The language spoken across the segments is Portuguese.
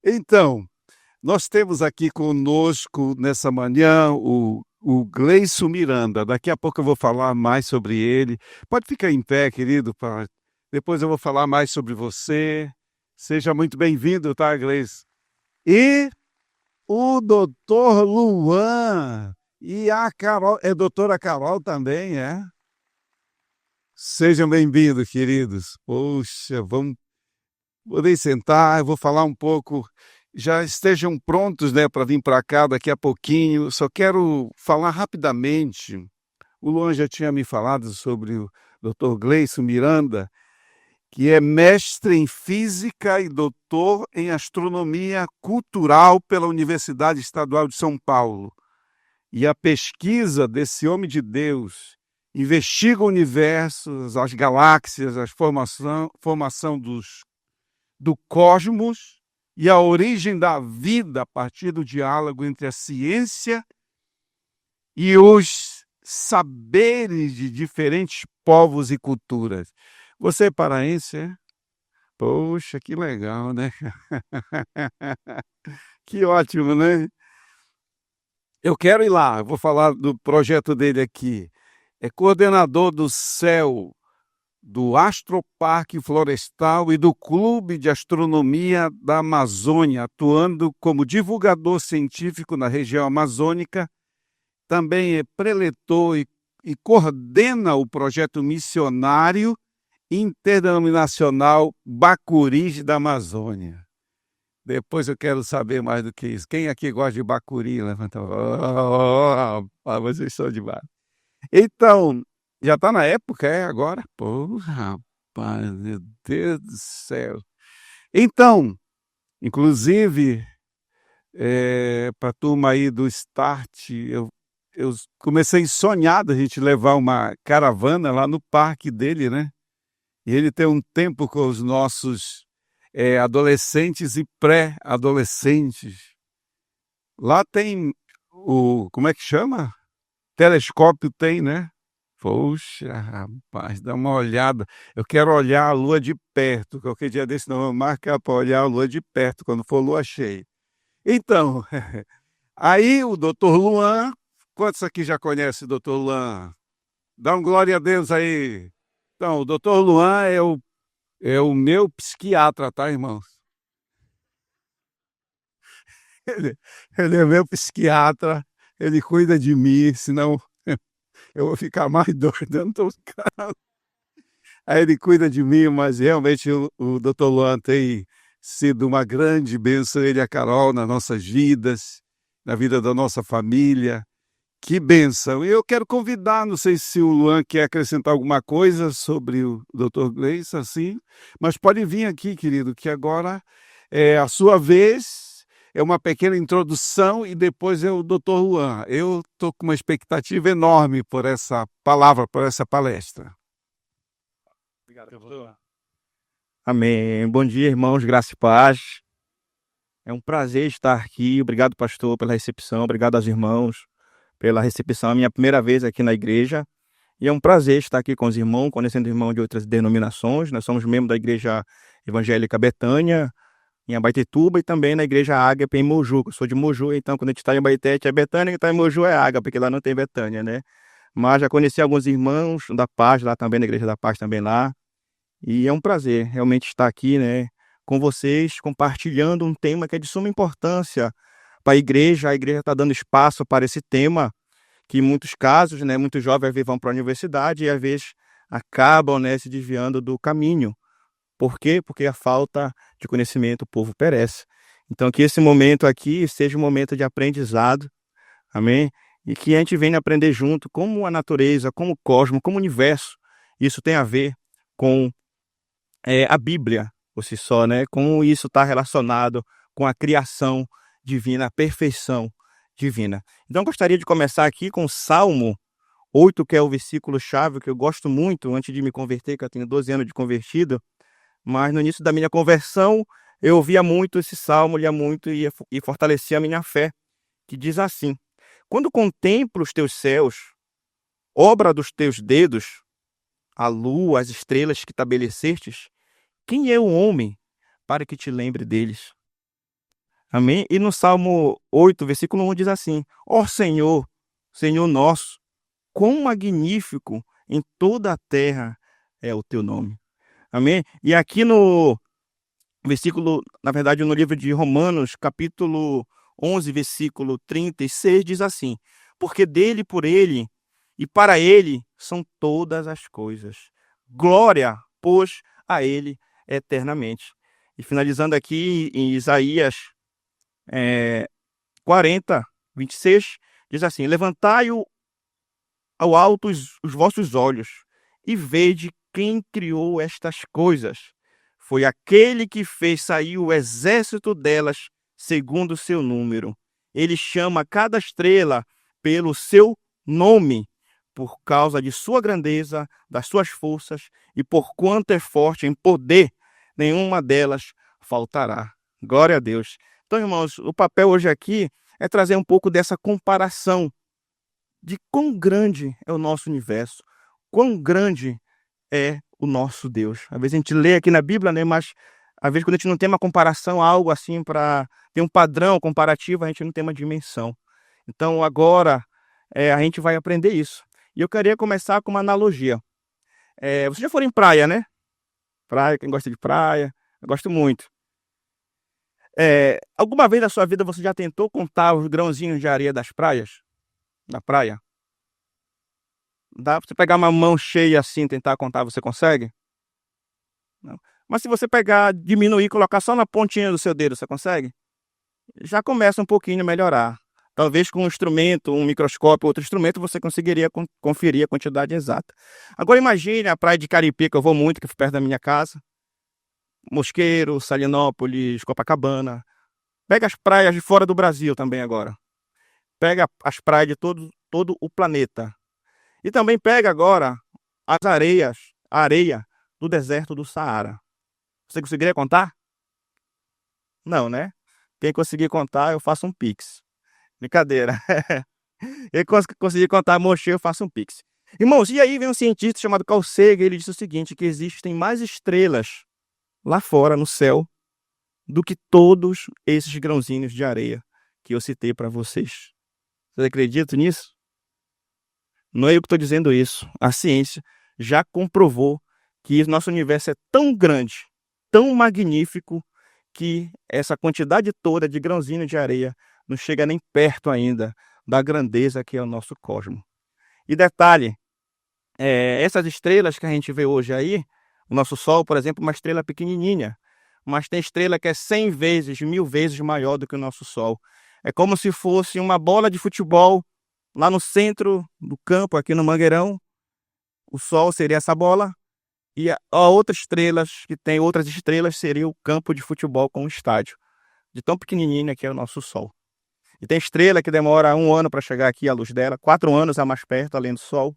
Então, nós temos aqui conosco nessa manhã o Gleison Miranda. Daqui a pouco eu vou falar mais sobre ele. Pode ficar em pé, querido, depois eu vou falar mais sobre você. Seja muito bem-vindo, tá, Gleison? E o doutor Luan. E a Carol, é doutora Carol também, é? Sejam bem-vindos, queridos. Poxa, vamos poder sentar, eu vou falar um pouco. Já estejam prontos, né, para vir para cá daqui a pouquinho. Só quero falar rapidamente. O Luan já tinha me falado sobre o Dr. Gleison Miranda, que é mestre em física e doutor em astronomia cultural pela Universidade Estadual de São Paulo. E a pesquisa desse homem de Deus investiga o universo, as galáxias, a formação do cosmos e a origem da vida a partir do diálogo entre a ciência e os saberes de diferentes povos e culturas. Você é paraense, é? Poxa, que legal, né? Que ótimo, né? Eu quero ir lá, eu vou falar do projeto dele aqui. É coordenador do CEL, do Astroparque Florestal e do Clube de Astronomia da Amazônia, atuando como divulgador científico na região amazônica. Também é preletor e coordena o projeto missionário interdenominacional Bacuris da Amazônia. Depois eu quero saber mais do que isso. Quem aqui gosta de bacuri? Levanta. Vocês são demais. Então, já está na época, é agora? Pô, rapaz, meu Deus do céu. Então, inclusive, para a turma aí do Start, eu comecei sonhado a gente levar uma caravana lá no parque dele, né? E ele tem um tempo com os nossos adolescentes e pré-adolescentes. Lá tem como é que chama? Telescópio tem, né? Poxa, rapaz, dá uma olhada. Eu quero olhar a lua de perto. Qualquer dia desse não vou marcar para olhar a lua de perto, quando for lua cheia. Então, aí o doutor Luan, quantos aqui já conhecem o doutor Luan? Dá um glória a Deus aí. Então, o doutor Luan é o meu psiquiatra, tá, irmãos? Ele é meu psiquiatra, ele cuida de mim, senão eu vou ficar mais doido. Eu não tô... Aí ele cuida de mim, mas realmente o Dr. Luan tem sido uma grande bênção, ele e a Carol, nas nossas vidas, na vida da nossa família. Que bênção! E eu quero convidar, não sei se o Luan quer acrescentar alguma coisa sobre o Dr. Gleison, assim, mas pode vir aqui, querido, que agora é a sua vez, é uma pequena introdução e depois é o Dr. Luan. Eu estou com uma expectativa enorme por essa palavra, por essa palestra. Obrigado, pastor. Amém. Bom dia, irmãos, graça e paz. É um prazer estar aqui. Obrigado, pastor, pela recepção. Obrigado aos irmãos pela recepção. É a minha primeira vez aqui na igreja. E é um prazer estar aqui com os irmãos, conhecendo irmãos de outras denominações. Nós somos membros da Igreja Evangélica Betânia, em Abaetetuba, e também na Igreja Ágape, em Moju. Eu sou de Moju, então quando a gente está em Abaeté é Betânia, e está em Moju é Ágape, porque lá não tem Betânia, né? Mas já conheci alguns irmãos da Paz, lá também, na Igreja da Paz também lá. E é um prazer realmente estar aqui, né, com vocês, compartilhando um tema que é de suma importância para a igreja. A igreja está dando espaço para esse tema, que em muitos casos, né, muitos jovens às vezes vão para a universidade e às vezes acabam, né, se desviando do caminho. Por quê? Porque a falta de conhecimento o povo perece. Então que esse momento aqui seja um momento de aprendizado, amém? E que a gente venha aprender junto como a natureza, como o cosmos, como o universo, isso tem a ver com a Bíblia por si só, né? Como isso está relacionado com a criação divina, a perfeição divina. Então, eu gostaria de começar aqui com o Salmo 8, que é o versículo-chave, que eu gosto muito, antes de me converter, que eu tenho 12 anos de convertido, mas no início da minha conversão, eu ouvia muito esse salmo, lia muito e fortalecia a minha fé, que diz assim: quando contemplo os teus céus, obra dos teus dedos, a lua, as estrelas que estabelecestes, quem é o homem para que te lembre deles? Amém? E no Salmo 8, versículo 1 diz assim: Ó Senhor, Senhor nosso, quão magnífico em toda a terra é o teu nome. Amém? E aqui no versículo, na verdade, no livro de Romanos, capítulo 11, versículo 36, diz assim: Porque dele, por ele e para ele são todas as coisas. Glória, pois, a ele eternamente. E finalizando aqui em Isaías 40, 26, diz assim: Levantai ao alto os vossos olhos e vede quem criou estas coisas. Foi aquele que fez sair o exército delas segundo o seu número. Ele chama cada estrela pelo seu nome, por causa de sua grandeza, das suas forças, e por quanto é forte em poder, nenhuma delas faltará. Glória a Deus. Então, irmãos, o papel hoje aqui é trazer um pouco dessa comparação de quão grande é o nosso universo, quão grande é o nosso Deus. Às vezes a gente lê aqui na Bíblia, né, mas às vezes quando a gente não tem uma comparação, algo assim para ter um padrão comparativo, a gente não tem uma dimensão. Então agora a gente vai aprender isso. E eu queria começar com uma analogia. Vocês já foram em praia, né? Praia, quem gosta de praia, eu gosto muito. Alguma vez na sua vida você já tentou contar os grãozinhos de areia das praias? Da praia? Dá pra você pegar uma mão cheia assim e tentar contar, você consegue? Não. Mas se você pegar, diminuir e colocar só na pontinha do seu dedo, você consegue? Já começa um pouquinho a melhorar. Talvez com um instrumento, um microscópio, outro instrumento, você conseguiria conferir a quantidade exata. Agora imagine a praia de Caripe, que eu vou muito, que é perto da minha casa. Mosqueiro, Salinópolis, Copacabana. Pega as praias de fora do Brasil também agora. Pega as praias de todo o planeta. E também pega agora as areias, a areia do deserto do Saara. Você conseguiria contar? Não, né? Quem conseguir contar, eu faço um pix. Brincadeira. Quem conseguir contar, mochê, eu faço um pix. Irmãos, e aí vem um cientista chamado Carl Sagan, ele disse o seguinte, que existem mais estrelas lá fora, no céu, do que todos esses grãozinhos de areia que eu citei para vocês. Vocês acreditam nisso? Não é eu que estou dizendo isso. A ciência já comprovou que o nosso universo é tão grande, tão magnífico, que essa quantidade toda de grãozinho de areia não chega nem perto ainda da grandeza que é o nosso cosmos. E detalhe, essas estrelas que a gente vê hoje aí, o nosso Sol, por exemplo, é uma estrela pequenininha, mas tem estrela que é 100 vezes, 1000 vezes maior do que o nosso Sol. É como se fosse uma bola de futebol lá no centro do campo, aqui no Mangueirão. O Sol seria essa bola e a outras estrelas, que tem outras estrelas, seria o campo de futebol com o estádio. De tão pequenininha que é o nosso Sol. E tem estrela que demora 1 ano para chegar aqui, a luz dela, 4 anos a mais perto, além do Sol.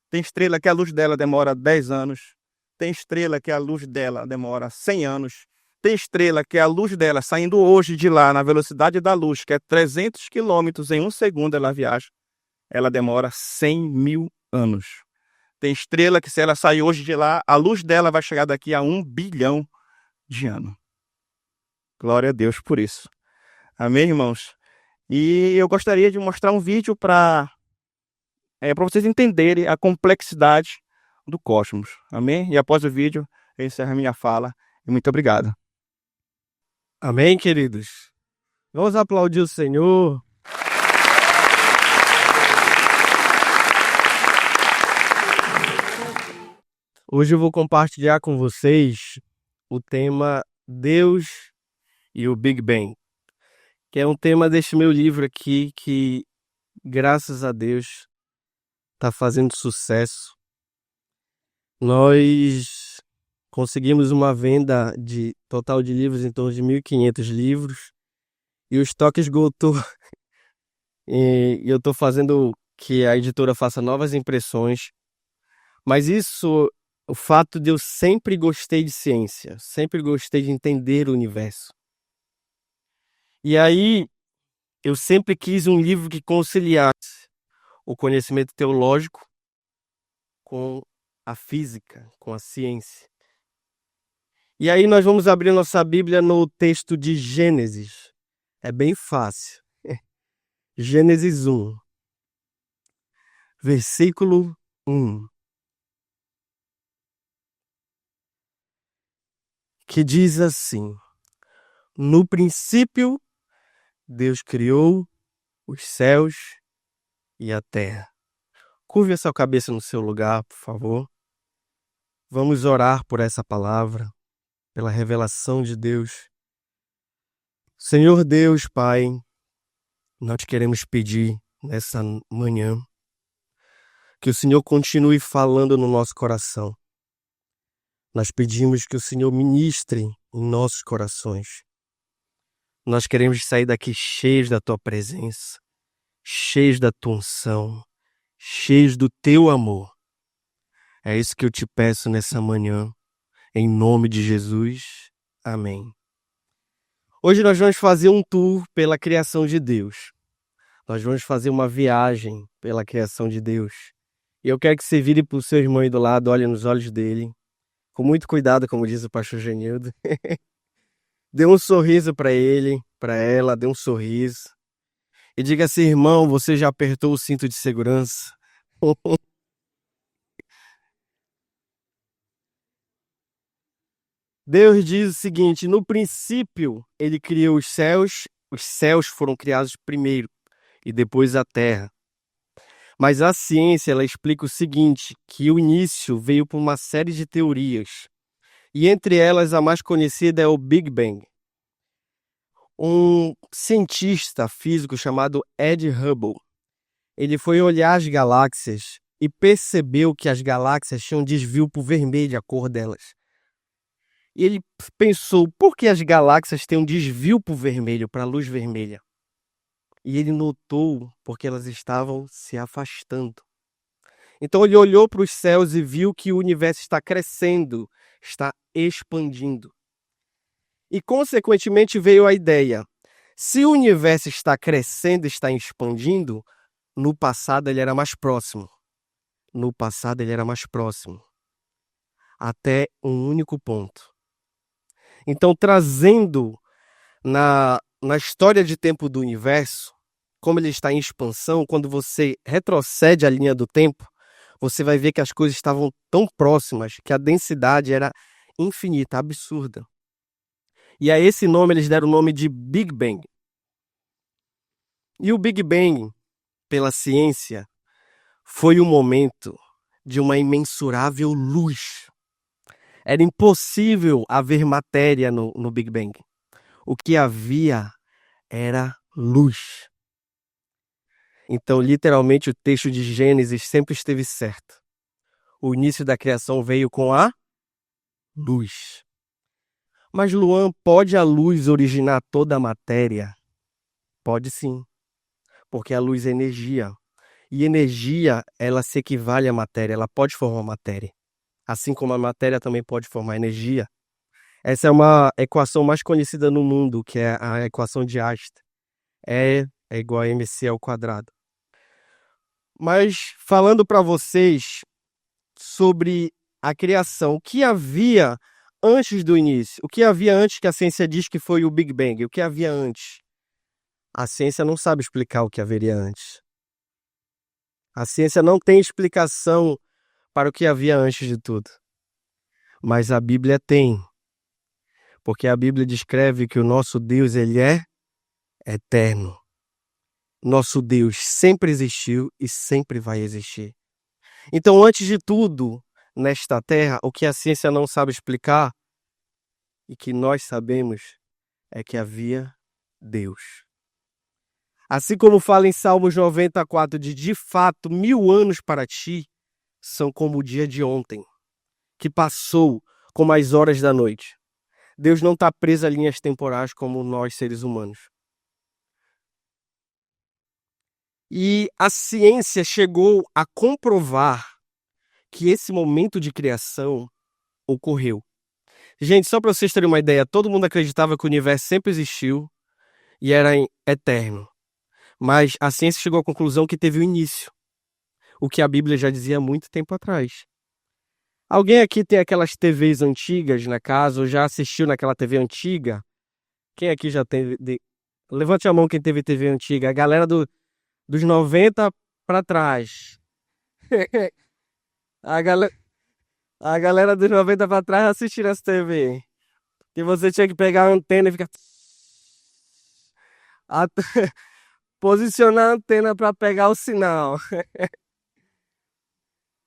Tem estrela que a luz dela demora 10 anos. Tem estrela que a luz dela demora 100 anos. Tem estrela que a luz dela, saindo hoje de lá, na velocidade da luz, que é 300 quilômetros em 1 segundo ela viaja, ela demora 100.000 anos. Tem estrela que se ela sair hoje de lá, a luz dela vai chegar daqui a 1 bilhão de anos. Glória a Deus por isso. Amém, irmãos? E eu gostaria de mostrar um vídeo para vocês entenderem a complexidade do cosmos. Amém? E após o vídeo, eu encerro a minha fala. E muito obrigado. Amém, queridos? Vamos aplaudir o Senhor. Hoje eu vou compartilhar com vocês o tema Deus e o Big Bang, que é um tema deste meu livro aqui que, graças a Deus, está fazendo sucesso. Nós conseguimos uma venda de total de livros em torno de 1.500 livros e o estoque esgotou. E eu estou fazendo que a editora faça novas impressões. Mas isso, o fato de eu sempre gostei de ciência, sempre gostei de entender o universo. E aí, eu sempre quis um livro que conciliasse o conhecimento teológico com a física, com a ciência. E aí nós vamos abrir nossa Bíblia no texto de Gênesis. É bem fácil. Gênesis 1, versículo 1, que diz assim: no princípio, Deus criou os céus e a terra. Curve a sua cabeça no seu lugar, por favor. Vamos orar por essa palavra, pela revelação de Deus. Senhor Deus, Pai, nós te queremos pedir nessa manhã que o Senhor continue falando no nosso coração. Nós pedimos que o Senhor ministre em nossos corações. Nós queremos sair daqui cheios da tua presença, cheios da tua unção, cheios do teu amor. É isso que eu te peço nessa manhã, em nome de Jesus. Amém. Hoje nós vamos fazer um tour pela criação de Deus. Nós vamos fazer uma viagem pela criação de Deus. E eu quero que você vire para o seu irmão aí do lado, olhe nos olhos dele, com muito cuidado, como diz o pastor Genildo. Dê um sorriso para ele, para ela, dê um sorriso. E diga assim: irmão, você já apertou o cinto de segurança? Deus diz o seguinte: no princípio ele criou os céus foram criados primeiro e depois a terra. Mas a ciência, ela explica o seguinte, que o início veio por uma série de teorias. E entre elas, a mais conhecida é o Big Bang. Um cientista físico chamado Ed Hubble, ele foi olhar as galáxias e percebeu que as galáxias tinham desvio para o vermelho, a cor delas. E ele pensou, por que as galáxias têm um desvio para o vermelho, para a luz vermelha? E ele notou porque elas estavam se afastando. Então ele olhou para os céus e viu que o universo está crescendo, está expandindo. E consequentemente veio a ideia, se o universo está crescendo, está expandindo, no passado ele era mais próximo. No passado ele era mais próximo. Até um único ponto. Então, trazendo na história de tempo do universo, como ele está em expansão, quando você retrocede a linha do tempo, você vai ver que as coisas estavam tão próximas que a densidade era infinita, absurda. E a esse nome eles deram o nome de Big Bang. E o Big Bang, pela ciência, foi o momento de uma imensurável luz. Era impossível haver matéria no Big Bang. O que havia era luz. Então, literalmente, o texto de Gênesis sempre esteve certo. O início da criação veio com a luz. Mas, Luan, pode a luz originar toda a matéria? Pode sim, porque a luz é energia. E energia, ela se equivale à matéria, ela pode formar matéria. Assim como a matéria também pode formar energia. Essa é uma equação mais conhecida no mundo, que é a equação de Einstein. E é igual a mc ao quadrado. Mas falando para vocês sobre a criação, o que havia antes do início? O que havia antes que a ciência diz que foi o Big Bang? O que havia antes? A ciência não sabe explicar o que haveria antes. A ciência não tem explicação para o que havia antes de tudo. Mas a Bíblia tem. Porque a Bíblia descreve que o nosso Deus, ele é eterno. Nosso Deus sempre existiu e sempre vai existir. Então, antes de tudo, nesta terra, o que a ciência não sabe explicar e que nós sabemos é que havia Deus. Assim como fala em Salmos 94, de fato, 1000 anos para ti são como o dia de ontem, que passou como as horas da noite. Deus não está preso a linhas temporais como nós, seres humanos. E a ciência chegou a comprovar que esse momento de criação ocorreu. Gente, só para vocês terem uma ideia, todo mundo acreditava que o universo sempre existiu e era eterno. Mas a ciência chegou à conclusão que teve um início, o que a Bíblia já dizia há muito tempo atrás. Alguém aqui tem aquelas TVs antigas na casa ou já assistiu naquela TV antiga? Quem aqui já teve Levante a mão quem teve TV antiga. A galera dos 90 para trás. A galera, a galera dos 90 para trás assistiram essa TV. E você tinha que pegar a antena e ficar... a- posicionar a antena para pegar o sinal.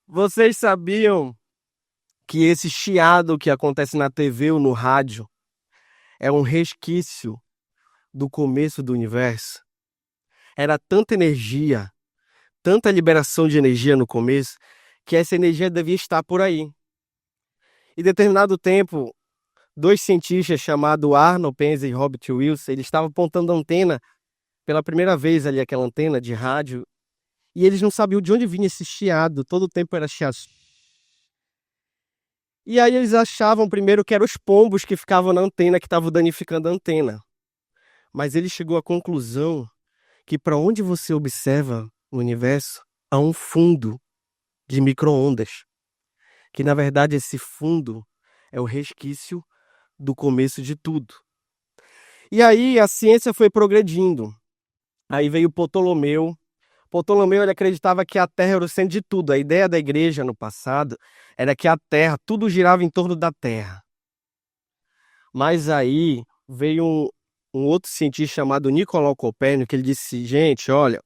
Vocês sabiam que esse chiado que acontece na TV ou no rádio é um resquício do começo do universo? Era tanta energia, tanta liberação de energia no começo, que essa energia devia estar por aí. Em determinado tempo, dois cientistas chamados Arnold Penzias e Robert Wilson, eles estavam apontando a antena pela primeira vez ali, aquela antena de rádio, e eles não sabiam de onde vinha esse chiado, todo o tempo era chiado. E aí eles achavam primeiro que eram os pombos que ficavam na antena, que estavam danificando a antena. Mas ele chegou à conclusão que para onde você observa no universo, há um fundo de micro-ondas. Que na verdade esse fundo é o resquício do começo de tudo. E aí a ciência foi progredindo. Aí veio Ptolomeu. Ptolomeu ele acreditava que a Terra era o centro de tudo. A ideia da igreja no passado era que a Terra, tudo girava em torno da Terra. Mas aí veio um outro cientista chamado Nicolau Copérnico, que ele disse, gente, olha,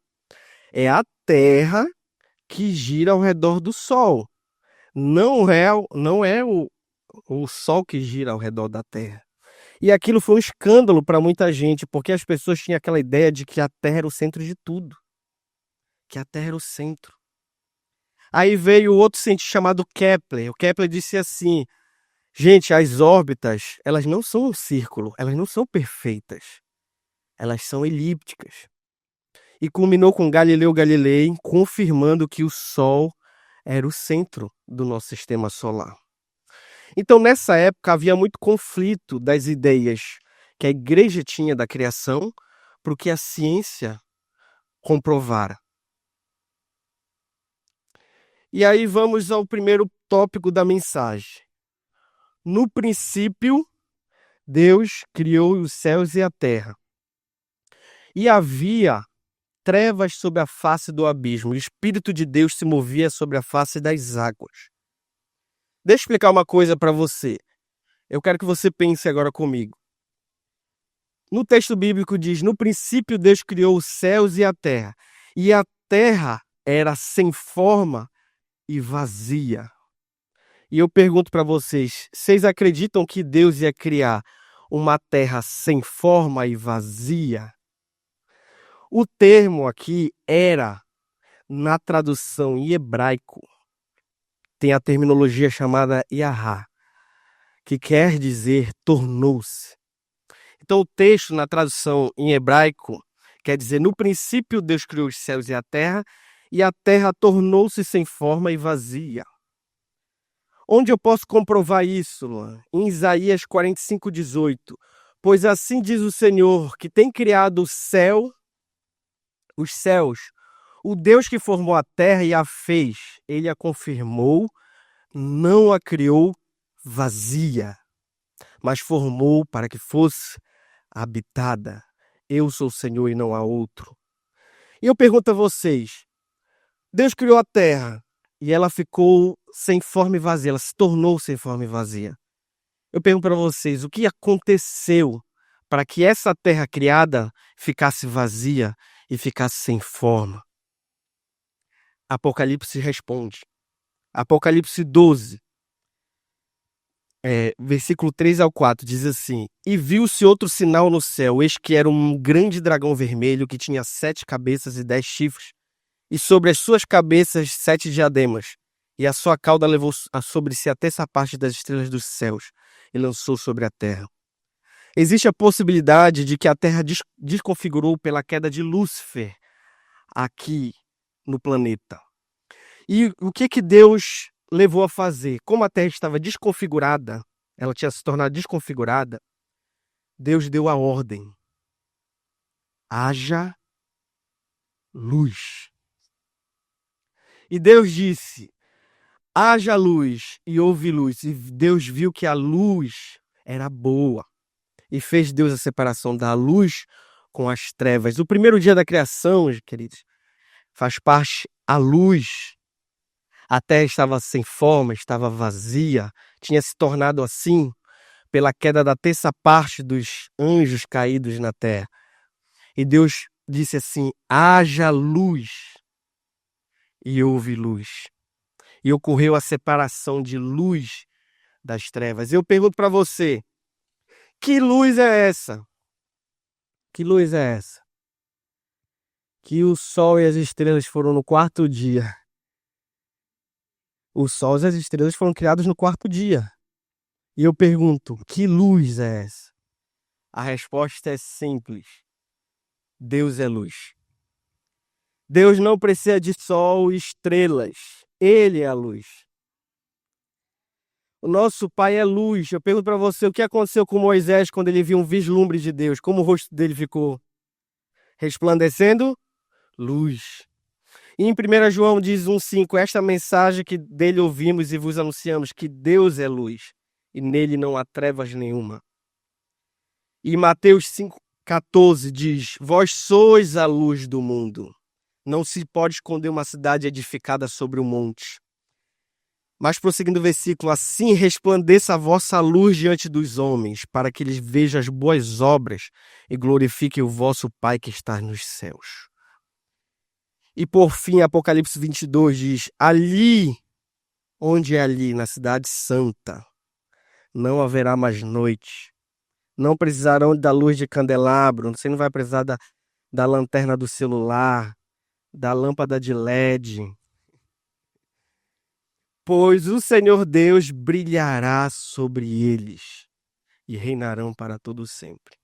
é a Terra que gira ao redor do Sol. Não é o Sol que gira ao redor da Terra. E aquilo foi um escândalo para muita gente, porque as pessoas tinham aquela ideia de que a Terra era o centro de tudo. Que a Terra era o centro. Aí veio outro cientista chamado Kepler. O Kepler disse assim, gente, as órbitas, elas não são um círculo, elas não são perfeitas. Elas são elípticas. E culminou com Galileu Galilei confirmando que o Sol era o centro do nosso sistema solar. Então, nessa época, havia muito conflito das ideias que a igreja tinha da criação para o que a ciência comprovara. E aí vamos ao primeiro tópico da mensagem. No princípio, Deus criou os céus e a terra. E havia trevas sobre a face do abismo. O Espírito de Deus se movia sobre a face das águas. Deixa eu explicar uma coisa para você. Eu quero que você pense agora comigo. No texto bíblico diz, no princípio Deus criou os céus e a terra. E a terra era sem forma e vazia. E eu pergunto para vocês, vocês acreditam que Deus ia criar uma terra sem forma e vazia? O termo aqui era, na tradução em hebraico, tem a terminologia chamada Yahá, que quer dizer tornou-se. Então o texto na tradução em hebraico quer dizer, no princípio Deus criou os céus e a terra tornou-se sem forma e vazia. Onde eu posso comprovar isso, Luan? Em Isaías 45:18. Pois assim diz o Senhor, que tem criado o céu, os céus, o Deus que formou a terra e a fez, ele a confirmou, não a criou vazia, mas formou para que fosse habitada. Eu sou o Senhor e não há outro. E eu pergunto a vocês, Deus criou a terra e ela ficou sem forma e vazia, ela se tornou sem forma e vazia. Eu pergunto para vocês, o que aconteceu para que essa terra criada ficasse vazia e ficasse sem forma? Apocalipse responde. Apocalipse 12, versículo 3 ao 4, diz assim, e viu-se outro sinal no céu, eis que era um grande dragão vermelho que tinha 7 cabeças e 10 chifres, e sobre as suas cabeças 7 diademas, e a sua cauda levou sobre si até essa parte das estrelas dos céus, e lançou sobre a terra. Existe a possibilidade de que a terra desconfigurou pela queda de Lúcifer aqui no planeta. E o que Deus levou a fazer? Como a terra estava desconfigurada, ela tinha se tornado desconfigurada, Deus deu a ordem. Haja luz. E Deus disse, haja luz, e houve luz. E Deus viu que a luz era boa. E fez Deus a separação da luz com as trevas. O primeiro dia da criação, queridos, faz parte a luz. A terra estava sem forma, estava vazia, tinha se tornado assim pela queda da terça parte dos anjos caídos na terra. E Deus disse assim: haja luz. E houve luz. E ocorreu a separação de luz das trevas. Eu pergunto para você, que luz é essa? Que luz é essa? Que o sol e as estrelas foram no quarto dia. O sol e as estrelas foram criados no quarto dia. E eu pergunto, que luz é essa? A resposta é simples. Deus é luz. Deus não precisa de sol e estrelas. Ele é a luz. O nosso Pai é luz. Eu pergunto para você, o que aconteceu com Moisés quando ele viu um vislumbre de Deus? Como o rosto dele ficou? Resplandecendo luz. E em 1 João diz 1,5, esta mensagem que dele ouvimos e vos anunciamos, que Deus é luz, e nele não há trevas nenhuma. E Mateus 5,14 diz, vós sois a luz do mundo. Não se pode esconder uma cidade edificada sobre um monte. Mas prosseguindo o versículo, assim resplandeça a vossa luz diante dos homens, para que eles vejam as boas obras e glorifiquem o vosso Pai que está nos céus. E por fim, Apocalipse 22 diz, ali, onde é ali, na cidade santa, não haverá mais noite. Não precisarão da luz de candelabro, você não vai precisar da lanterna do celular, da lâmpada de LED. Pois o Senhor Deus brilhará sobre eles e reinarão para todo sempre.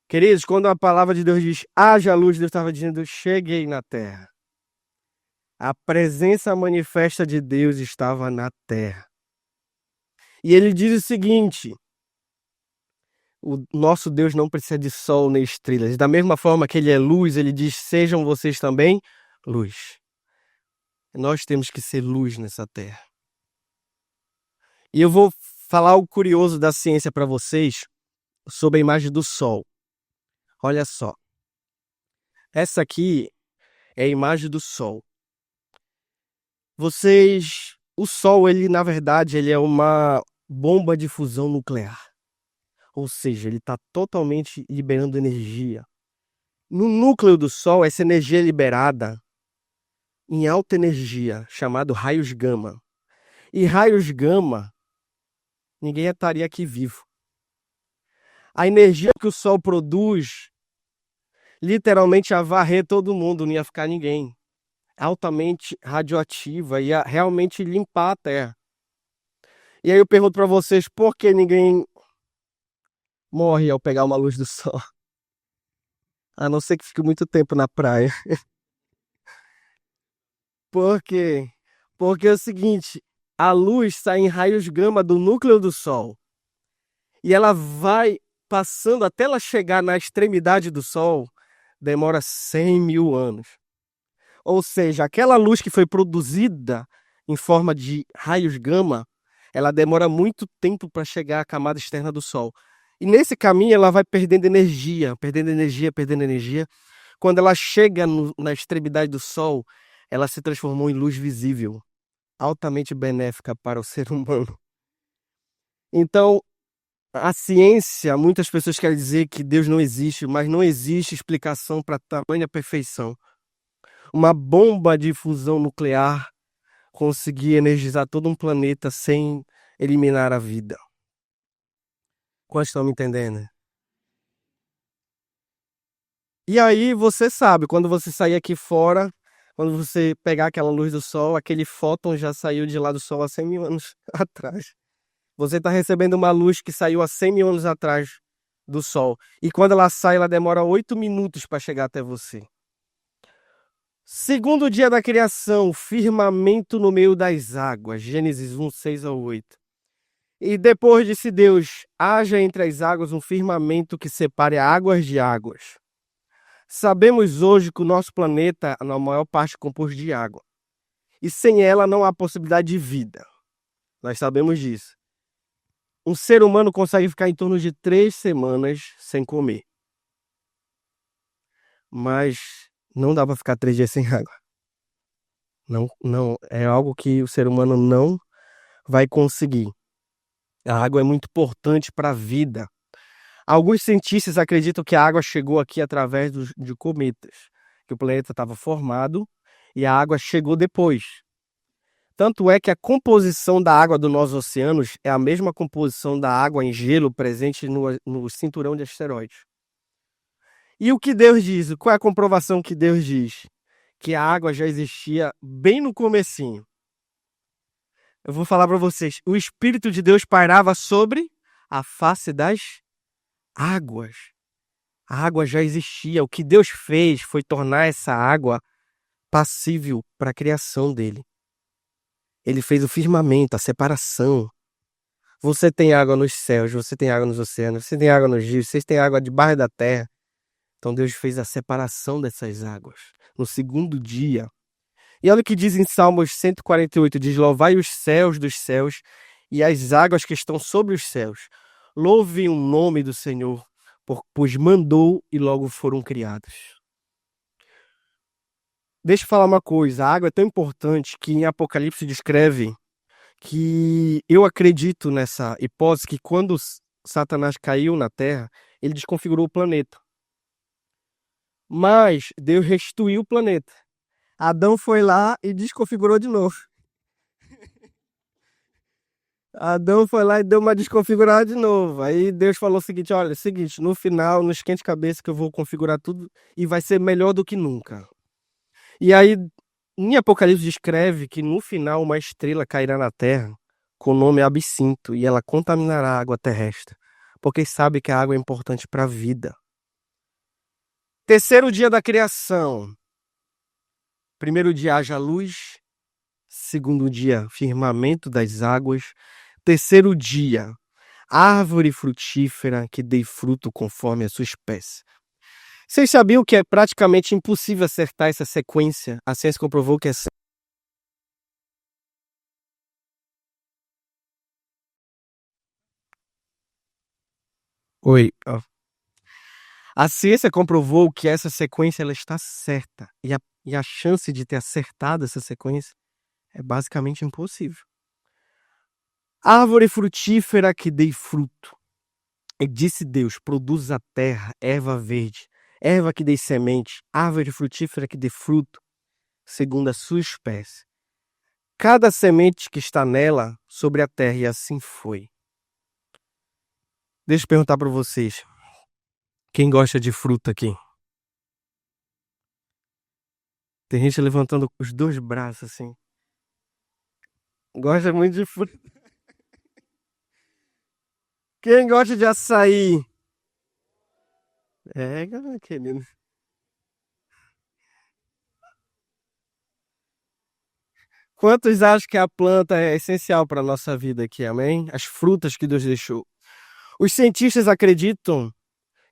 Queridos, quando a palavra de Deus diz, haja luz, Deus estava dizendo, cheguei na terra. A presença manifesta de Deus estava na terra. E ele diz o seguinte, o nosso Deus não precisa de sol nem estrelas. Da mesma forma que ele é luz, ele diz, sejam vocês também luz. Nós temos que ser luz nessa terra. E eu vou falar algo curioso da ciência para vocês sobre a imagem do sol. Olha só. Essa aqui é a imagem do sol. O sol, ele na verdade, ele é uma bomba de fusão nuclear. Ou seja, ele está totalmente liberando energia. No núcleo do sol, essa energia é liberada em alta energia, chamado raios gama. E raios gama, ninguém estaria aqui vivo. A energia que o sol produz, literalmente ia varrer todo mundo, não ia ficar ninguém. Altamente radioativa, ia realmente limpar a Terra. E aí eu pergunto para vocês, por que ninguém morre ao pegar uma luz do sol? A não ser que fique muito tempo na praia. Por quê? Porque é o seguinte, a luz sai em raios gama do núcleo do Sol. E ela vai passando até ela chegar na extremidade do Sol, demora 100 mil anos. Ou seja, aquela luz que foi produzida em forma de raios gama, ela demora muito tempo para chegar à camada externa do Sol. E nesse caminho ela vai perdendo energia, perdendo energia, perdendo energia. Quando ela chega na extremidade do Sol, ela se transformou em luz visível, altamente benéfica para o ser humano. Então, a ciência, muitas pessoas querem dizer que Deus não existe, mas não existe explicação para tamanha perfeição. Uma bomba de fusão nuclear conseguir energizar todo um planeta sem eliminar a vida. Quantos estão me entendendo? E aí você sabe, quando você sair aqui fora, quando você pegar aquela luz do sol, aquele fóton já saiu de lá do sol há 100 mil anos atrás. Você está recebendo uma luz que saiu há 100 mil anos atrás do sol. E quando ela sai, ela demora 8 minutos para chegar até você. Segundo dia da criação, firmamento no meio das águas. Gênesis 1, 6 ao 8. E depois disse Deus, haja entre as águas um firmamento que separe águas de águas. Sabemos hoje que o nosso planeta, na maior parte, é composto de água. E sem ela não há possibilidade de vida. Nós sabemos disso. Um ser humano consegue ficar em torno de 3 semanas sem comer. mas não dá para ficar 3 dias sem água. Não, não, é algo que o ser humano não vai conseguir. A água é muito importante para a vida. Alguns cientistas acreditam que a água chegou aqui através de cometas, que o planeta estava formado e a água chegou depois. Tanto é que a composição da água dos nossos oceanos é a mesma composição da água em gelo presente no cinturão de asteroides. E o que Deus diz? Qual é a comprovação que Deus diz? Que a água já existia bem no comecinho. Eu vou falar para vocês. O Espírito de Deus pairava sobre a face das águas. A água já existia. O que Deus fez foi tornar essa água passível para a criação dele. Ele fez o firmamento, a separação. Você tem água nos céus, você tem água nos oceanos, você tem água nos rios, vocês têm água debaixo da terra. Então Deus fez a separação dessas águas no segundo dia. E olha o que diz em Salmos 148, diz: louvai os céus dos céus e as águas que estão sobre os céus. Louvem o nome do Senhor, pois mandou e logo foram criados. Deixa eu falar uma coisa, a água é tão importante que em Apocalipse descreve que eu acredito nessa hipótese que quando Satanás caiu na Terra, ele desconfigurou o planeta. Mas Deus restituiu o planeta. Adão foi lá e desconfigurou de novo. Adão foi lá e deu uma desconfigurada de novo. Aí Deus falou o seguinte: olha, é o seguinte, no final, não esquente cabeça que eu vou configurar tudo e vai ser melhor do que nunca. E aí, em Apocalipse descreve que no final uma estrela cairá na terra com o nome Absinto e ela contaminará a água terrestre, porque sabe que a água é importante para a vida. Terceiro dia da criação. Primeiro dia haja luz. Segundo dia, firmamento das águas. Terceiro dia, árvore frutífera que dê fruto conforme a sua espécie. Vocês sabiam que é praticamente impossível acertar essa sequência? A ciência comprovou que é... Oi. A ciência comprovou que essa sequência ela está certa. E a chance de ter acertado essa sequência é basicamente impossível. Árvore frutífera que dê fruto. E disse Deus: produz a terra erva verde, erva que dê semente, árvore frutífera que dê fruto, segundo a sua espécie. Cada semente que está nela sobre a terra, e assim foi. Deixa eu perguntar para vocês. Quem gosta de fruta aqui? Tem gente levantando os 2 braços assim. Gosta muito de fruta. Quem gosta de açaí? É, querido. Quantos acham que a planta é essencial para a nossa vida aqui, amém? As frutas que Deus deixou. Os cientistas acreditam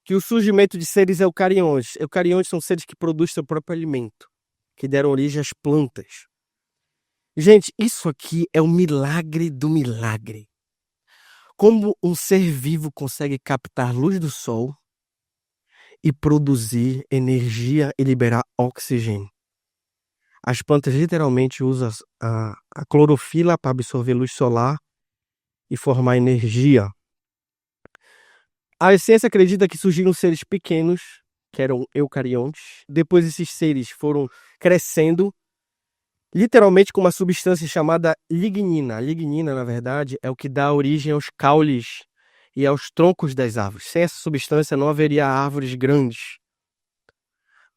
que o surgimento de seres eucariontes. Eucariontes são seres que produzem seu próprio alimento, que deram origem às plantas. Gente, isso aqui é o milagre do milagre. Como um ser vivo consegue captar luz do sol e produzir energia e liberar oxigênio. As plantas literalmente usam a clorofila para absorver luz solar e formar energia. A ciência acredita que surgiram seres pequenos, que eram eucariontes. Depois esses seres foram crescendo, literalmente com uma substância chamada lignina. A lignina, na verdade, é o que dá origem aos caules e aos troncos das árvores. Sem essa substância não haveria árvores grandes.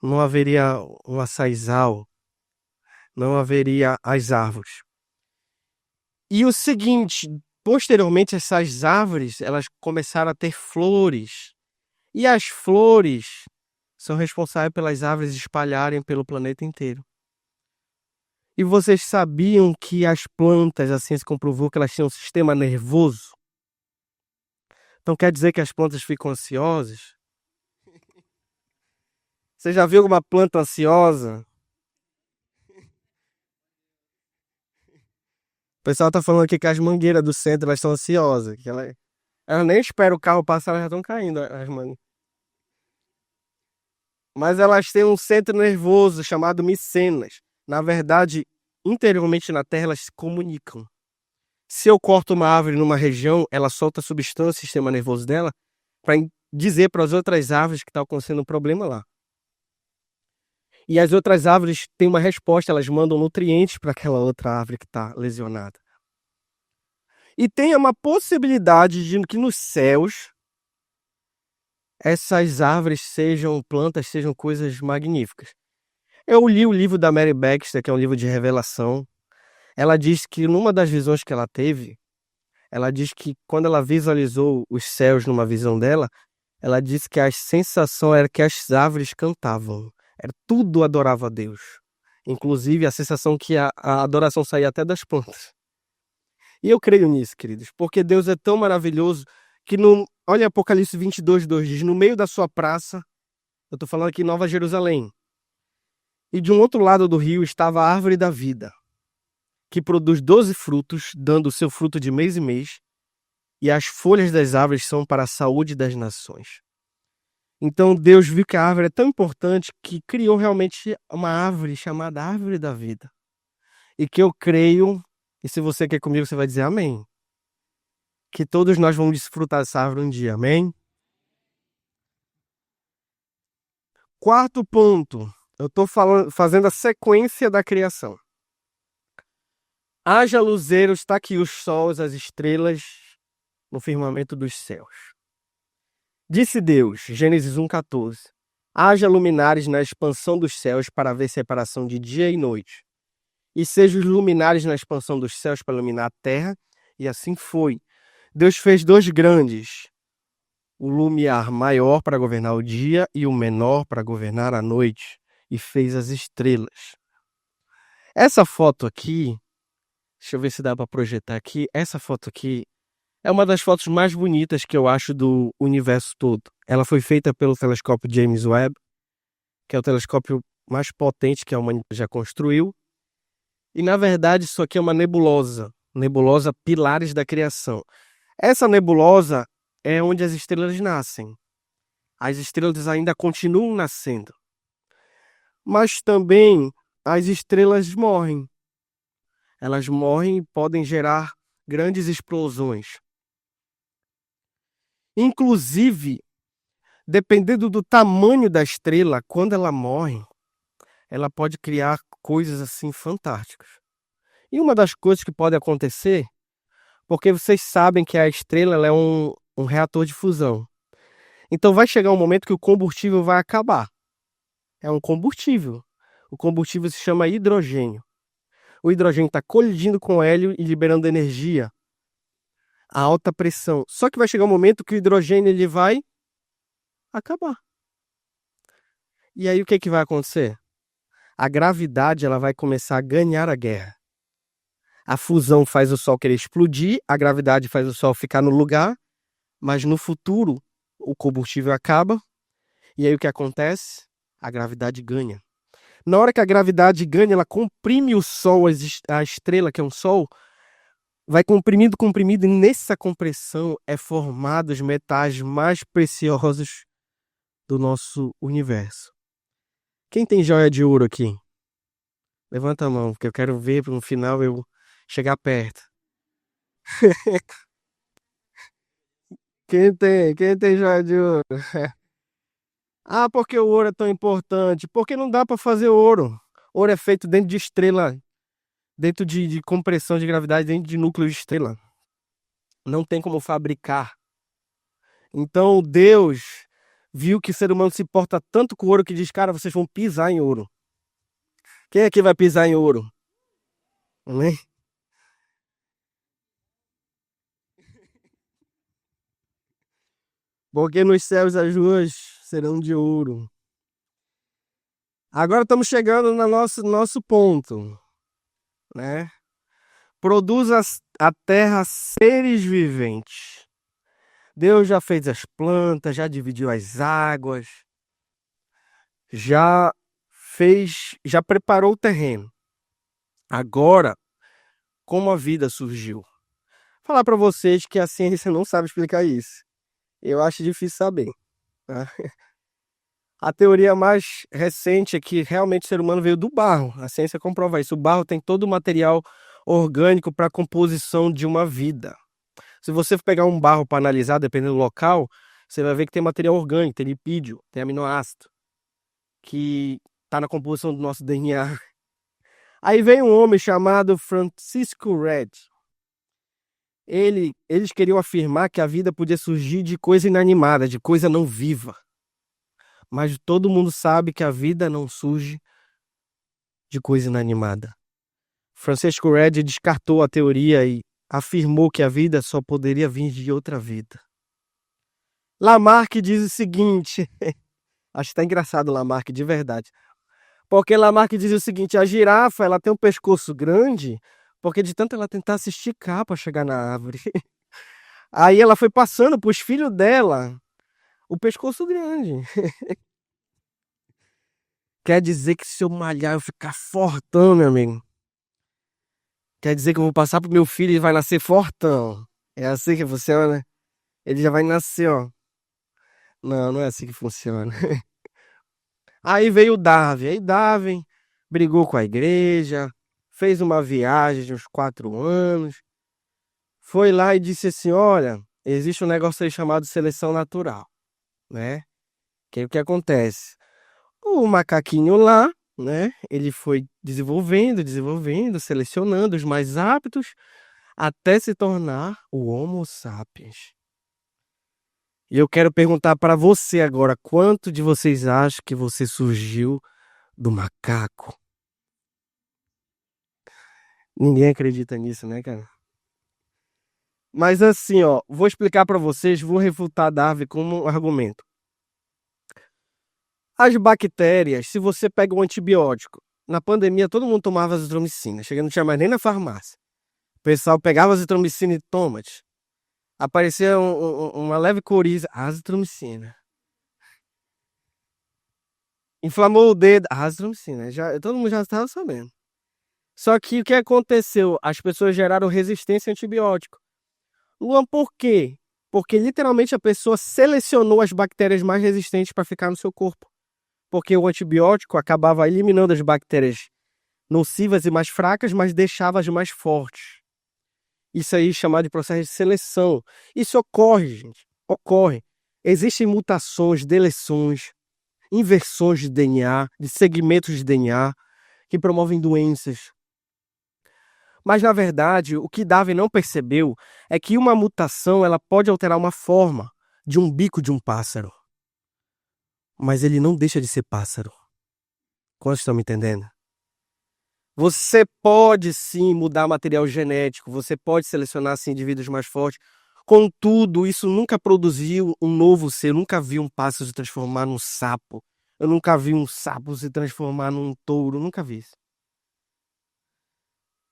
Não haveria um açaizal. Não haveria as árvores. E o seguinte, posteriormente essas árvores, elas começaram a ter flores. E as flores são responsáveis pelas árvores espalharem pelo planeta inteiro. E vocês sabiam que as plantas, a ciência comprovou que elas tinham um sistema nervoso? Então quer dizer que as plantas ficam ansiosas? Você já viu alguma planta ansiosa? O pessoal tá falando aqui que as mangueiras do centro elas estão ansiosas. Que elas nem esperam o carro passar, elas já estão caindo, as mangueiras. mas elas têm um centro nervoso chamado micenas. Na verdade, interiormente na Terra, elas se comunicam. Se eu corto uma árvore numa região, ela solta substância no sistema nervoso dela para dizer para as outras árvores que está acontecendo um problema lá. E as outras árvores têm uma resposta, elas mandam nutrientes para aquela outra árvore que está lesionada. E tem uma possibilidade de que nos céus essas árvores sejam plantas, sejam coisas magníficas. Eu li o livro da Mary Baxter, que é um livro de revelação. Ela diz que numa das visões que ela teve, ela diz que quando ela visualizou os céus numa visão dela, ela disse que a sensação era que as árvores cantavam. Tudo adorava a Deus. Inclusive a sensação que a adoração saía até das plantas. E eu creio nisso, queridos, porque Deus é tão maravilhoso que olha Apocalipse 22:2 diz, no meio da sua praça, eu estou falando aqui em Nova Jerusalém, e de um outro lado do rio estava a árvore da vida, que produz 12 frutos, dando o seu fruto de mês em mês, e as folhas das árvores são para a saúde das nações. Então Deus viu que a árvore é tão importante que criou realmente uma árvore chamada Árvore da Vida. E que eu creio, e se você quer comigo, você vai dizer amém. Que todos nós vamos desfrutar dessa árvore um dia, amém? Quarto ponto, eu estou fazendo a sequência da criação. Haja luzeiros, está aqui os sóis, as estrelas no firmamento dos céus. Disse Deus, Gênesis 1:14, haja luminares na expansão dos céus para haver separação de dia e noite. E sejam os luminares na expansão dos céus para iluminar a terra, e assim foi. Deus fez dois grandes, o lumiar maior para governar o dia e o menor para governar a noite, e fez as estrelas. Essa foto aqui, deixa eu ver se dá para projetar aqui, essa foto aqui é uma das fotos mais bonitas que eu acho do universo todo. Ela foi feita pelo telescópio James Webb, que é o telescópio mais potente que a humanidade já construiu. E, na verdade, isso aqui é uma nebulosa. Nebulosa Pilares da Criação. Essa nebulosa é onde as estrelas nascem. As estrelas ainda continuam nascendo. Mas também as estrelas morrem. Elas morrem e podem gerar grandes explosões. Inclusive, dependendo do tamanho da estrela, quando ela morre, ela pode criar coisas assim fantásticas. E uma das coisas que pode acontecer, porque vocês sabem que a estrela ela é um reator de fusão. Então vai chegar um momento que o combustível vai acabar. É um combustível. O combustível se chama hidrogênio. O hidrogênio está colidindo com o hélio e liberando energia a alta pressão. Só que vai chegar um momento que o hidrogênio ele vai acabar. E aí o que vai acontecer? A gravidade ela vai começar a ganhar a guerra. A fusão faz o Sol querer explodir, a gravidade faz o Sol ficar no lugar, mas no futuro o combustível acaba. E aí o que acontece? A gravidade ganha. Na hora que a gravidade ganha, ela comprime o Sol, a estrela que é um Sol, vai comprimindo, e nessa compressão é formado os metais mais preciosos do nosso universo. Quem tem joia de ouro aqui? Levanta a mão, porque eu quero ver no final eu chegar perto. Quem tem joia de ouro? Ah, porque o ouro é tão importante? Porque não dá para fazer ouro. Ouro é feito dentro de estrela, dentro de compressão de gravidade, dentro de núcleo de estrela. Não tem como fabricar. Então Deus viu que o ser humano se importa tanto com ouro que diz, cara, vocês vão pisar em ouro. Quem aqui vai pisar em ouro? Amém? Porque nos céus as ruas serão de ouro. Agora estamos chegando no nosso ponto, né? Produz a terra seres viventes. Deus já fez as plantas, já dividiu as águas, já preparou o terreno. Agora, como a vida surgiu? Vou falar para vocês que a ciência não sabe explicar isso. Eu acho difícil saber. Tá? A teoria mais recente é que realmente o ser humano veio do barro. A ciência comprova isso. O barro tem todo o material orgânico para a composição de uma vida. Se você pegar um barro para analisar, dependendo do local, você vai ver que tem material orgânico, tem lipídio, tem aminoácido, que está na composição do nosso DNA. Aí vem um homem chamado Francisco Red. Eles queriam afirmar que a vida podia surgir de coisa inanimada, de coisa não viva. Mas todo mundo sabe que a vida não surge de coisa inanimada. Francisco Red descartou a teoria e afirmou que a vida só poderia vir de outra vida. Lamarck diz o seguinte, acho que tá engraçado Lamarck, de verdade. Porque Lamarck diz o seguinte, a girafa ela tem um pescoço grande, porque de tanto ela tentar se esticar para chegar na árvore. Aí ela foi passando para os filhos dela o pescoço grande. Quer dizer que se eu malhar eu ficar fortão, meu amigo. Quer dizer que eu vou passar pro meu filho e ele vai nascer fortão. É assim que funciona? Ele já vai nascer, ó. Não, não é assim que funciona. Aí veio o Darwin. Aí Darwin brigou com a igreja, fez uma viagem de uns 4 anos, foi lá e disse assim, olha, existe um negócio aí chamado seleção natural, né? Que é o que acontece? O macaquinho lá, né? Ele foi desenvolvendo, selecionando os mais aptos até se tornar o Homo sapiens. E eu quero perguntar para você agora, quanto de vocês acham que você surgiu do macaco? Ninguém acredita nisso, né, cara? Mas assim, ó, vou explicar para vocês, vou refutar Darwin como um argumento. As bactérias, se você pega um antibiótico, na pandemia todo mundo tomava azitromicina, chega não tinha mais nem na farmácia. O pessoal pegava azitromicina e toma-te. Aparecia uma leve coriza, azitromicina. Inflamou o dedo, azitromicina. Todo mundo já estava sabendo. Só que o que aconteceu? As pessoas geraram resistência a antibiótico. Luan, por quê? Porque literalmente a pessoa selecionou as bactérias mais resistentes para ficar no seu corpo. Porque o antibiótico acabava eliminando as bactérias nocivas e mais fracas, mas deixava as mais fortes. Isso aí é chamado de processo de seleção. Isso ocorre, gente. Ocorre. Existem mutações, deleções, inversões de DNA, de segmentos de DNA, que promovem doenças. Mas, na verdade, o que Darwin não percebeu é que uma mutação ela pode alterar uma forma de um bico de um pássaro. Mas ele não deixa de ser pássaro. Quantos estão me entendendo? Você pode sim mudar material genético, você pode selecionar sim indivíduos mais fortes. Contudo, isso nunca produziu um novo ser. Eu nunca vi um pássaro se transformar num sapo. Eu nunca vi um sapo se transformar num touro. Nunca vi isso.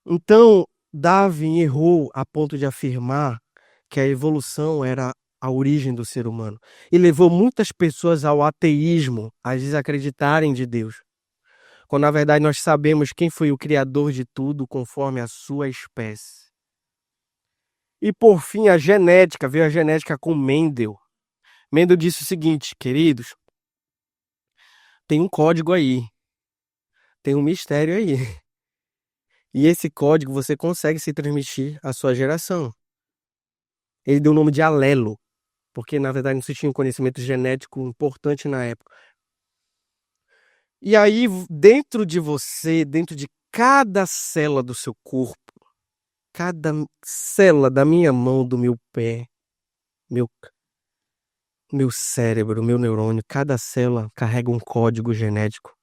Então, Darwin errou a ponto de afirmar que a evolução era a origem do ser humano. E levou muitas pessoas ao ateísmo, a desacreditarem de Deus. Quando na verdade nós sabemos quem foi o criador de tudo conforme a sua espécie. E por fim a genética, veio a genética com Mendel. Mendel disse o seguinte, queridos, tem um código aí, tem um mistério aí. E esse código você consegue se transmitir à sua geração. Ele deu o nome de alelo, porque na verdade não se tinha um conhecimento genético importante na época. E aí, dentro de você, dentro de cada célula do seu corpo, cada célula da minha mão, do meu pé, meu cérebro, meu neurônio, cada célula carrega um código genético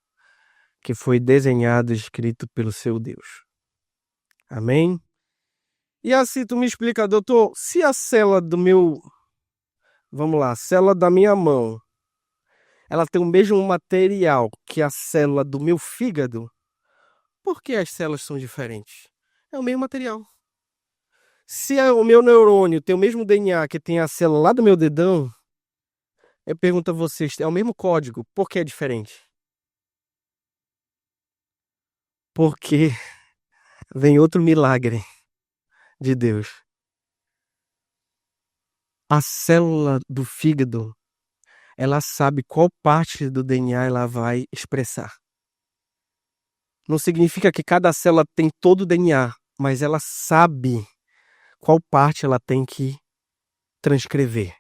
que foi desenhado e escrito pelo seu Deus. Amém? E assim, tu me explica, doutor, se a célula do meu... Vamos lá, a célula da minha mão, ela tem o mesmo material que a célula do meu fígado, por que as células são diferentes? É o mesmo material. Se o meu neurônio tem o mesmo DNA que tem a célula lá do meu dedão, eu pergunto a vocês, é o mesmo código, por que é diferente? Porque vem outro milagre de Deus. A célula do fígado, ela sabe qual parte do DNA ela vai expressar. Não significa que cada célula tem todo o DNA, mas ela sabe qual parte ela tem que transcrever.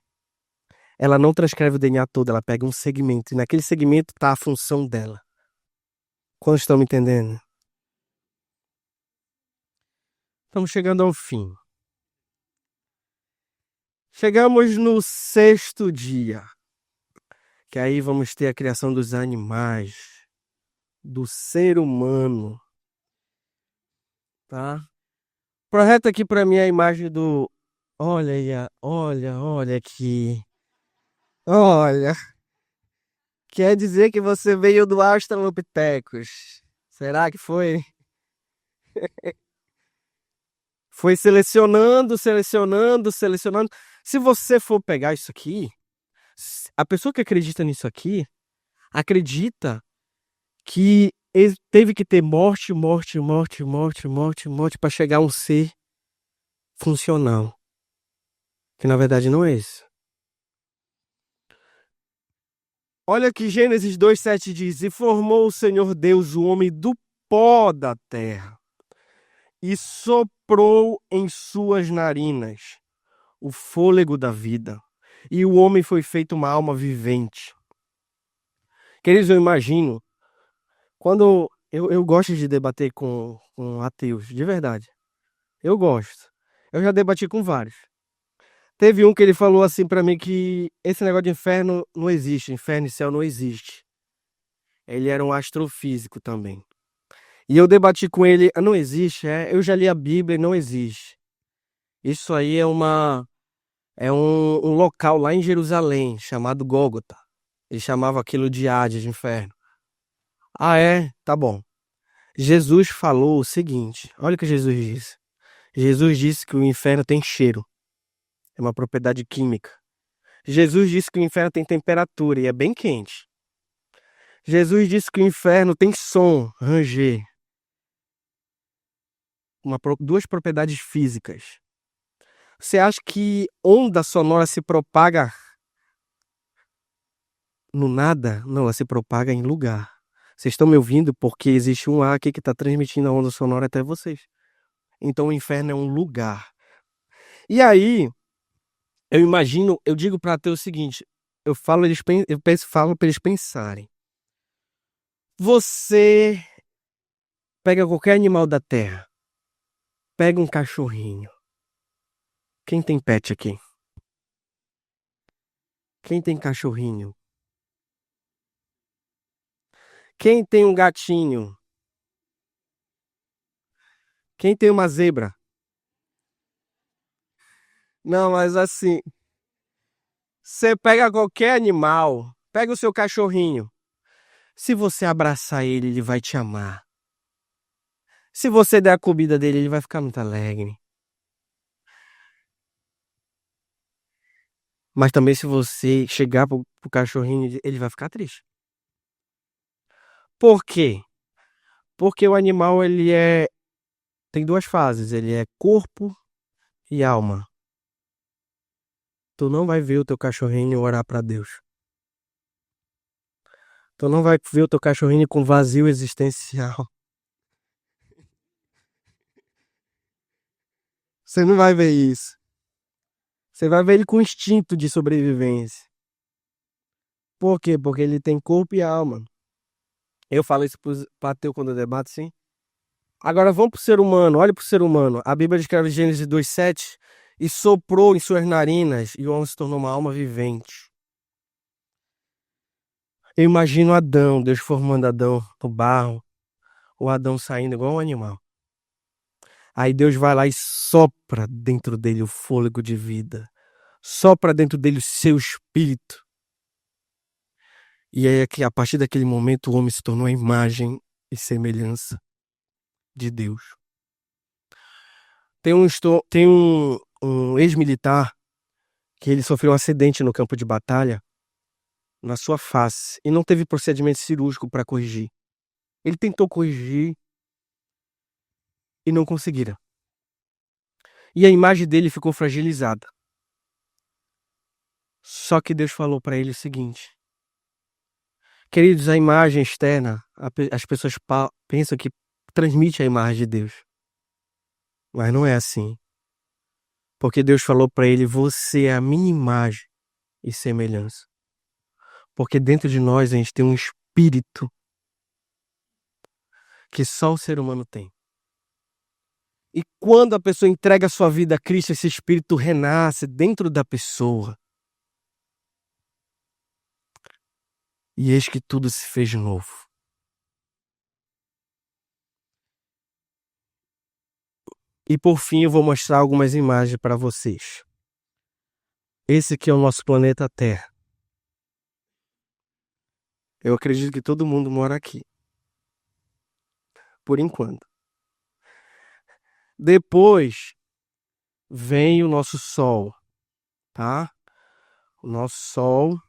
Ela não transcreve o DNA todo, ela pega um segmento, e naquele segmento está a função dela. Quantos estão me entendendo? Estamos chegando ao fim. Chegamos no 6º dia, que aí vamos ter a criação dos animais, do ser humano, tá? Projeta aqui para mim a imagem do... Olha aí, olha aqui. Olha, quer dizer que você veio do Australopithecus. Será que foi? Foi selecionando. Se você for pegar isso aqui, a pessoa que acredita nisso aqui, acredita que ele teve que ter morte para chegar a um ser funcional. Que na verdade não é isso. Olha que Gênesis 2:7 diz: E formou o Senhor Deus o homem do pó da terra, e soprou em suas narinas o fôlego da vida, e o homem foi feito uma alma vivente. Queridos, eu imagino, quando eu gosto de debater com ateus, de verdade. Eu gosto. Eu já debati com vários. Teve um que ele falou assim pra mim que esse negócio de inferno não existe, inferno e céu não existe. Ele era um astrofísico também. E eu debati com ele, não existe, eu já li a Bíblia e não existe. Isso aí é um local lá em Jerusalém, chamado Gólgota. Ele chamava aquilo de Hades, de inferno. Ah, é? Tá bom. Jesus falou o seguinte, olha o que Jesus disse. Jesus disse que o inferno tem cheiro. É uma propriedade química. Jesus disse que o inferno tem temperatura e é bem quente. Jesus disse que o inferno tem som, ranger. Duas propriedades físicas. Você acha que onda sonora se propaga no nada? Não, ela se propaga em lugar. Vocês estão me ouvindo porque existe um ar aqui que está transmitindo a onda sonora até vocês. Então o inferno é um lugar. E aí, eu imagino, eu digo para ter o seguinte, falo para eles pensarem. Você pega qualquer animal da terra, pega um cachorrinho. Quem tem pet aqui? Quem tem cachorrinho? Quem tem um gatinho? Quem tem uma zebra? Não, mas assim, você pega qualquer animal, pega o seu cachorrinho. Se você abraçar ele, ele vai te amar. Se você der a comida dele, ele vai ficar muito alegre. Mas também se você chegar pro cachorrinho, ele vai ficar triste. Por quê? Porque o animal, tem duas fases, ele é corpo e alma. Tu não vai ver o teu cachorrinho orar para Deus. Tu não vai ver o teu cachorrinho com vazio existencial. Você não vai ver isso. Você vai ver ele com instinto de sobrevivência. Por quê? Porque ele tem corpo e alma. Eu falo isso para ateu quando eu debato, sim. Agora vamos pro ser humano. Olha pro ser humano. A Bíblia descreve em Gênesis 2:7 e soprou em suas narinas e o homem se tornou uma alma vivente. Eu imagino Adão, Deus formando Adão no barro, o Adão saindo igual um animal. Aí Deus vai lá e sopra dentro dele o fôlego de vida. Sopra dentro dele o seu espírito. E aí, a partir daquele momento, o homem se tornou a imagem e semelhança de Deus. Tem um ex-militar que ele sofreu um acidente no campo de batalha na sua face e não teve procedimento cirúrgico para corrigir. Ele tentou corrigir e não conseguiram. E a imagem dele ficou fragilizada. Só que Deus falou para ele o seguinte: queridos, a imagem externa, as pessoas pensam que transmite a imagem de Deus. Mas não é assim. Porque Deus falou para ele: você é a minha imagem e semelhança. Porque dentro de nós a gente tem um espírito que só o ser humano tem. E quando a pessoa entrega a sua vida a Cristo, esse espírito renasce dentro da pessoa. E eis que tudo se fez novo. E por fim eu vou mostrar algumas imagens para vocês. Esse aqui é o nosso planeta Terra. Eu acredito que todo mundo mora aqui. Por enquanto. Depois vem o nosso Sol, tá? O nosso Sol.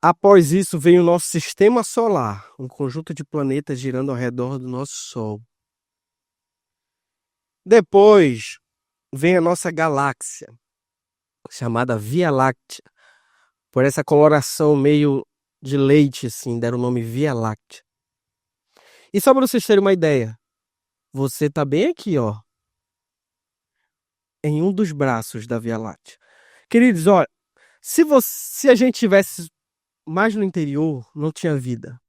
Após isso vem o nosso Sistema Solar, um conjunto de planetas girando ao redor do nosso Sol. Depois vem a nossa galáxia, chamada Via Láctea. Por essa coloração meio de leite, assim, deram o nome Via Láctea. E só para vocês terem uma ideia, você está bem aqui, ó, em um dos braços da Via Láctea. Queridos, olha, se a gente tivesse mais no interior, não tinha vida.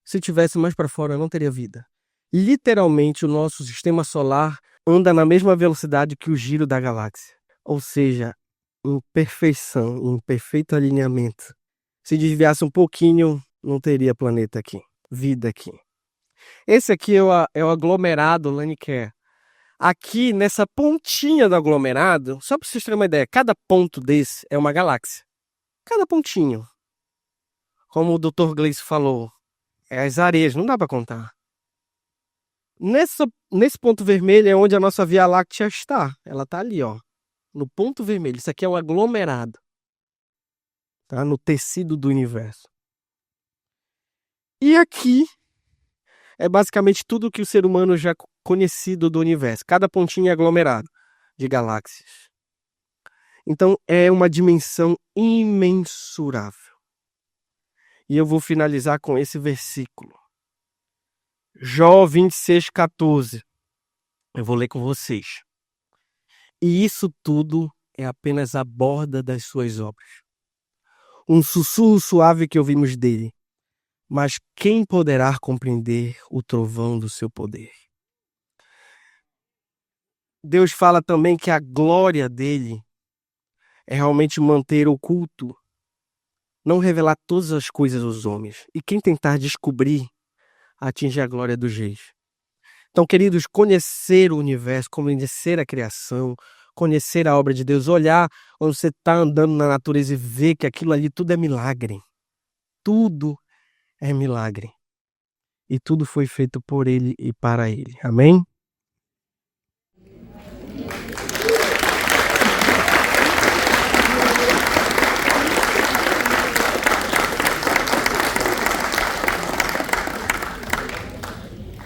Se tivesse mais para fora, não teria vida. Literalmente, o nosso sistema solar anda na mesma velocidade que o giro da galáxia. Ou seja, em perfeição, em perfeito alinhamento. Se desviasse um pouquinho, não teria planeta aqui, vida aqui. Esse aqui é o aglomerado Laniquer. Aqui, nessa pontinha do aglomerado, só para vocês terem uma ideia, cada ponto desse é uma galáxia. Cada pontinho. Como o Dr. Gleice falou, é as areias, não dá para contar. Nesse ponto vermelho é onde a nossa Via Láctea está. Ela está ali, ó, no ponto vermelho. Isso aqui é um aglomerado, tá? No tecido do universo. E aqui é basicamente tudo que o ser humano já conhecido do universo. Cada pontinho é aglomerado de galáxias. Então é uma dimensão imensurável. E eu vou finalizar com esse versículo. Jó 26:14. Eu vou ler com vocês. E isso tudo é apenas a borda das suas obras. Um sussurro suave que ouvimos dele. Mas quem poderá compreender o trovão do seu poder? Deus fala também que a glória dele é realmente manter oculto, não revelar todas as coisas aos homens. E quem tentar descobrir, atinge a glória dos reis. Então, queridos, conhecer o universo, conhecer a criação, conhecer a obra de Deus, olhar quando você está andando na natureza e ver que aquilo ali tudo é milagre. Tudo é milagre. E tudo foi feito por ele e para ele. Amém?